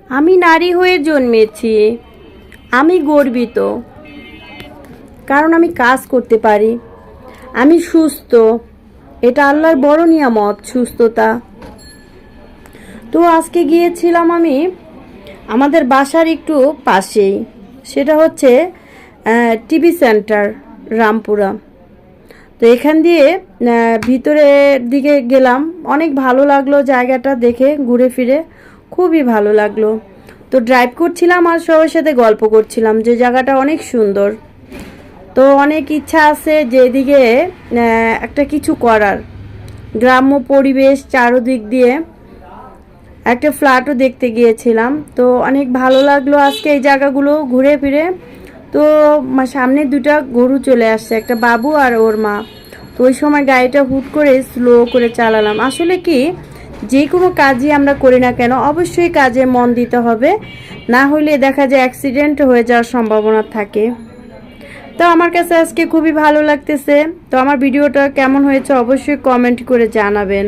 আমি নারী হয়ে জন্মেছি, আমি গর্বিত, কারণ আমি কাজ করতে পারি, আমি সুস্থ। এটা আল্লাহর বড় নিয়ামত, সুস্থতা। তো আজকে গিয়েছিলাম আমি আমাদের বাসার একটু পাশেই, সেটা হচ্ছে টিভি সেন্টার, রামপুরা। তো এখান দিয়ে ভিতরের দিকে গেলাম, অনেক ভালো লাগলো জায়গাটা দেখে, ঘুরে ফিরে খুবই ভালো লাগলো। তো ড্রাইভ করছিলাম আর সবার সাথে গল্প করছিলাম যে জায়গাটা অনেক সুন্দর। তো অনেক ইচ্ছা আছে যে এদিকে একটা কিছু করার, গ্রাম্য পরিবেশ চারদিক দিয়ে। একটা ফ্ল্যাটও দেখতে গিয়েছিলাম, তো অনেক ভালো লাগলো আজকে এই জায়গাগুলো ঘুরে ফিরে। তো সামনে দুটা গরু চলে আসছে, একটা বাবু আর ওর মা। তো ওই সময় গাড়িটা হুট করে স্লো করে চালালাম। আসলে কি, যে কোনো কাজই আমরা করি না কেন অবশ্যই কাজে মন দিতে হবে, না হলে দেখা যায় অ্যাক্সিডেন্ট হয়ে যাওয়ার সম্ভাবনা থাকে। তো আমার কাছে আজকে খুবই ভালো লাগতেছে। তো আমার ভিডিওটা কেমন হয়েছে অবশ্যই কমেন্ট করে জানাবেন।